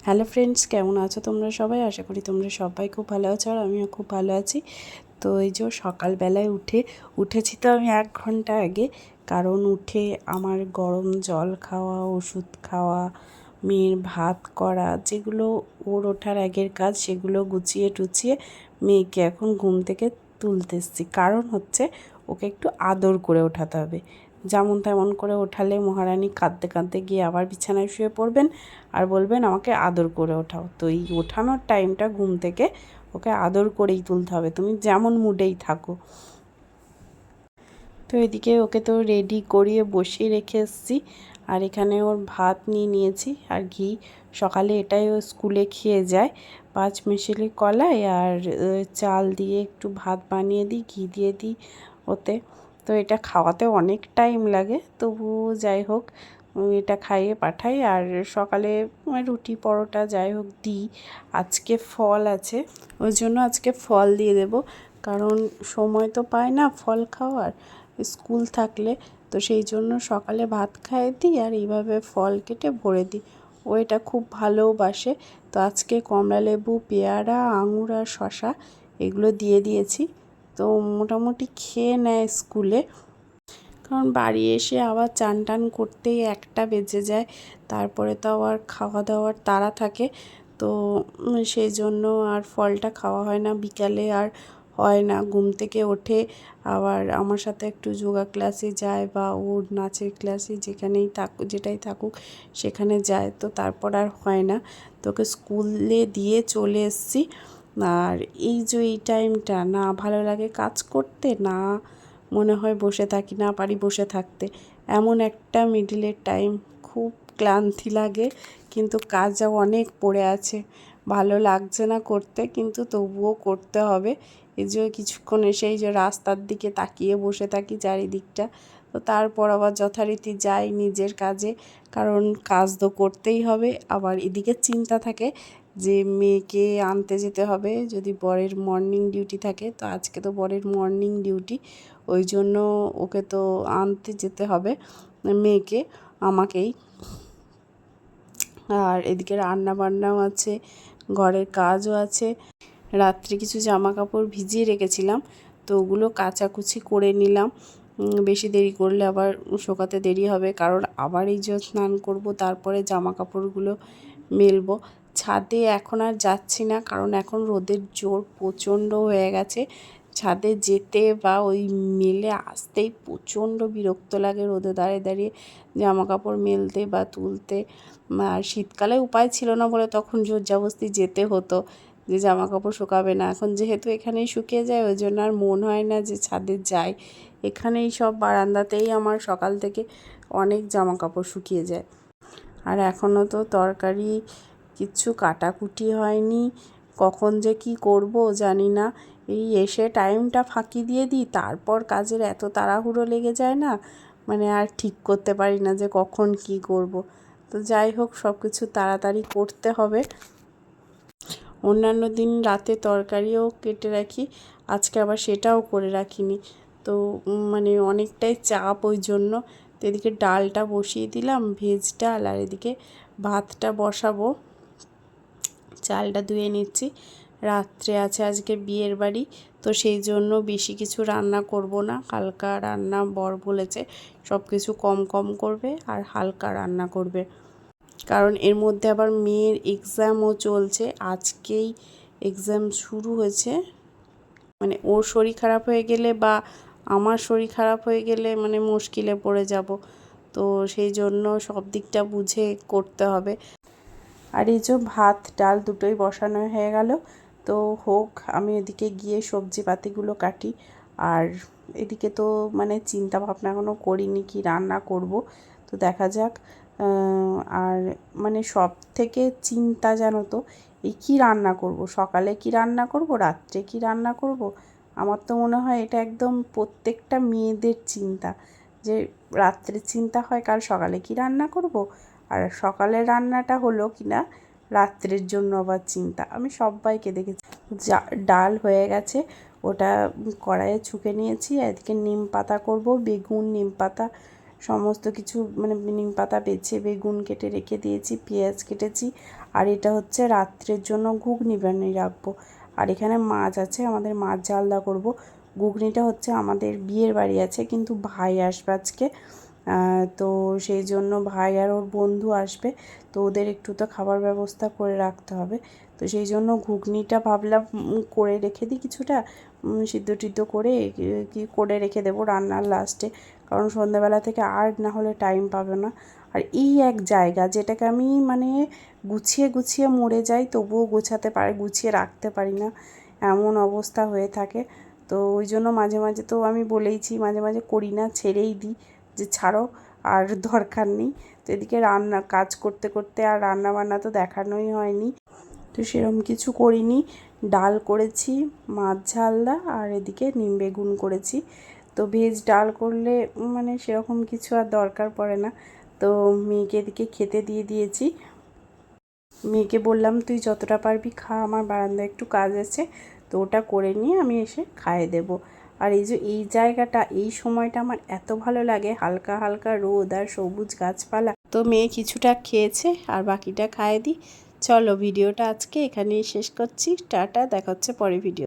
Hello friends, কেমন আছো তোমরা সবাই? আশা করি তোমরা সবাই খুব ভালো আছো আর আমিও খুব ভালো আছি। তো এই যে সকালবেলায় উঠেছি তো আমি 1 ঘন্টা আগে, কারণ উঠে আমার গরম জল খাওয়া, ওষুধ খাওয়া, মেয়ের ভাত করা, যেগুলো ওর ওঠার আগের কাজ সেগুলো গুছিয়ে টুছিয়ে মেয়েকে এখন ঘুম থেকে তুলতে এসেছি। কারণ হচ্ছে ওকে একটু আদর করে ওঠাতে হবে। যেমন তেমন করে ওঠালে মহারানী কাঁদতে কাঁদতে গিয়ে আবার বিছানায় শুয়ে পড়বেন আর বলবেন আমাকে আদর করে ওঠাও। তো এই ওঠানোর টাইমটা ঘুম থেকে ওকে আদর করেই তুলতে হবে, তুমি যেমন মুডেই থাকো। তো এদিকে ওকে তো রেডি করিয়ে বসিয়ে রেখে এসেছি, আর এখানে ওর ভাত নিয়ে নিয়েছি আর ঘি। সকালে এটাই ও স্কুলে খেয়ে যায়, 5 মিশালি কলাই আর চাল দিয়ে একটু ভাত বানিয়ে দিই, ঘি দিয়ে দিই ওতে। তো এটা খাওয়াতে অনেক টাইম লাগে, তবু যাই হোক এটা খাইয়ে পাঠাই। আর সকালে রুটি পরোটা যাই হোক দিই। আজকে ফল আছে, ওই জন্য আজকে ফল দিয়ে দেব, কারণ সময় তো পায় না ফল খাওয়ার স্কুল থাকলে। তো সেই জন্য সকালে ভাত খাইয়ে দিই আর এইভাবে ফল কেটে ভরে দিই। ও এটা খুব ভালোবাসে। তো আজকে কমলালেবু, পেয়ারা, আঙুর আর শশা এগুলো দিয়ে দিয়েছি। তো মোটামুটি খেয়ে নেয় স্কুলে, কারণ বাড়ি এসে আবার চান টান করতেই 1টা বেজে যায়। তারপরে তো আবার খাওয়া দাওয়ার তাড়া থাকে। তো সেই জন্য আর ফলটা খাওয়া হয় না, বিকালে আর হয় না। ঘুম থেকে ওঠে আবার আমার সাথে একটু যোগা ক্লাসে যায় বা ওর নাচের ক্লাসে যেখানেই থাকুক, যেটাই থাকুক সেখানে যায়। তো তারপর আর হয় না। তোকে স্কুলে দিয়ে চলে এসেছি। আর এই যে এই টাইমটা না ভালো লাগে কাজ করতে, না মনে হয় বসে থাকি, না পারি বসে থাকতে। এমন একটা মিডিলের টাইম, খুব ক্লান্তি লাগে, কিন্তু কাজও অনেক পড়ে আছে। ভালো লাগছে না করতে, কিন্তু তবুও করতে হবে। এই যে কিছুক্ষণ এসে এই যে রাস্তার দিকে তাকিয়ে বসে থাকি চারিদিকটা। তো তারপর আবার যথারীতি যাই নিজের কাজে, কারণ কাজ তো করতেই হবে। আবার এদিকে চিন্তা থাকে যে মেয়েকে আনতে যেতে হবে, যদি বরের মর্নিং ডিউটি থাকে। তো আজকে তো বরের মর্নিং ডিউটি, ওই জন্য ওকে তো আনতে যেতে হবে, মেয়েকে, আমাকেই। আর এদিকে রান্না বান্নাও আছে, ঘরের কাজও আছে। রাত্রে কিছু জামা কাপড় ভিজিয়ে রেখেছিলাম, তো ওগুলো কাচাকুচি করে নিলাম। বেশি দেরি করলে আবার শোকাতে দেরি হবে, কারণ আবার এই যে স্নান করব, তারপরে জামা কাপড়গুলো মেলবো। ছাদে এখন আর যাচ্ছি না, কারণ এখন রোদের জোর প্রচণ্ড হয়ে গেছে। ছাদে যেতে বা ওই মেলে আসতেই প্রচণ্ড বিরক্ত লাগে, রোদে দাঁড়িয়ে দাঁড়িয়ে জামা কাপড় মেলতে বা তুলতে। আর শীতকালে উপায় ছিল না বলে তখন জোর জবরদস্তি যেতে হতো, যে জামা কাপড় শুকাবে না। এখন যেহেতু এখানেই শুকিয়ে যায়, ওই জন্য আর মন হয় না যে ছাদে যাই। এখানেই সব বারান্দাতেই আমার সকাল থেকে অনেক জামা কাপড় শুকিয়ে যায়। আর এখনও তো তরকারি কিচ্ছু কাটাকুটি হয়নি, কখন যে কি করব জানি না। এই এসে টাইমটা ফাঁকি দিয়ে দিই, তারপর কাজের এত তাড়াহুড়ো লেগে যায় না, মানে আর ঠিক করতে পারি না যে কখন কি করব। তো যাই হোক, সব কিছু তাড়াতাড়ি করতে হবে। অন্যান্য দিন রাতে তরকারিও কেটে রাখি, আজকে আবার সেটাও করে রাখিনি। তো মানে অনেকটাই চাপ ওই জন্য। তো এদিকে ডালটা বসিয়ে দিলাম, ভেজ ডাল, আর এদিকে ভাতটা বসাবো। চালটা ধুয়ে নিচ্ছি। রাত্রে আছে আজকে বিয়ের বাড়ি, তো সেই জন্য বেশি কিছু রান্না করব না, হালকা রান্না বর বলেছে, সব কিছু কম কম করবে আর হালকা রান্না করবে। কারণ এর মধ্যে আবার মেয়ের এক্সামও চলছে, আজকেই এক্সাম শুরু হয়েছে। মানে ওর শরীর খারাপ হয়ে গেলে বা আমার শরীর খারাপ হয়ে গেলে মানে মুশকিলে পড়ে যাব। তো সেই জন্য সব দিকটা বুঝে করতে হবে। আর এই যে ভাত ডাল দুটোই বসানো হয়ে গেল, তো হোক, আমি এদিকে গিয়ে সবজিপাতিগুলো কাটি। আর এদিকে তো মানে চিন্তা ভাবনা এখনও করিনি কি রান্না করব, তো দেখা যাক। আর মানে সব থেকে চিন্তা জানো তো, এই কী রান্না করব, সকালে কি রান্না করব, রাত্রে কি রান্না করব। আমার তো মনে হয় এটা একদম প্রত্যেকটা মেয়েদের চিন্তা, যে রাত্রে চিন্তা হয় কাল সকালে কি রান্না করব, আর সকালের রান্নাটা হলো কি না রাত্রের জন্য আবার চিন্তা। আমি সবাইকে দেখেছি। ডাল হয়ে গেছে, ওটা কড়াইয়ে ছুঁকে নিয়েছি। এদিকে নিম পাতা করব, বেগুন, নিম পাতা সমস্ত কিছু, মানে নিম পাতা বেছে বেগুন কেটে রেখে দিয়েছি, পেঁয়াজ কেটেছি, আর এটা হচ্ছে রাত্রের জন্য ঘুগনি বানিয়ে রাখবো। আর এখানে মাছ আছে, আমাদের মাছ ঝালদা করব। ঘুগনিটা হচ্ছে আমাদের বিয়ের বাড়ি আছে, কিন্তু ভাই আসবে আজকে, তো সেই জন্য ভাই আর ওর বন্ধু আসবে, তো ওদের একটু তো খাবার ব্যবস্থা করে রাখতে হবে। তো সেই জন্য ঘুগনিটা ভাবলাম করে রেখে দিই কিছুটা, সিদ্ধ টিদ্ধ করে কি করে রেখে দেবো রান্নার লাস্টে, কারণ সন্ধ্যাবেলা থেকে আর না হলে টাইম পাবে না। আর এই এক জায়গা যেটাকে আমি মানে গুছিয়ে গুছিয়ে মরে যাই, তবুও গুছিয়ে রাখতে পারি না, এমন অবস্থা হয়ে থাকে। তো ওই জন্য মাঝে মাঝে তো আমি বলেইছি, মাঝে মাঝে করি না, ছেড়েই দিই যে ছাড়ো আর দরকার নেই। তো এদিকে রান্না কাজ করতে করতে আর রান্না বান্না তো দেখানোই হয়নি, তো সেরকম কিছু করিনি। ডাল করেছি, মাছ ঝালদা, আর এদিকে নিম বেগুন করেছি। তো ভেজ ডাল করলে মানে সেরকম কিছু আর দরকার পড়ে না। তো মেয়েকে এদিকে খেতে দিয়ে দিয়েছি। মেয়েকে বললাম তুই যতটা পারবি খা, আমার বারান্দায় একটু কাজ আছে, তো ওটা করে নিয়ে আমি এসে খাইয়ে দেবো। আর এই যে এই জায়গাটা, এই সময়টা আমার এত ভালো লাগে, হালকা হালকা রোদ আর সবুজ গাছপালা। তো মেয়ে কিছুটা খেয়েছে আর বাকিটা খাইয়ে দিই। চলো ভিডিওটা আজকে এখানেই শেষ করছি, টাটা, দেখা হচ্ছে পরে ভিডিও।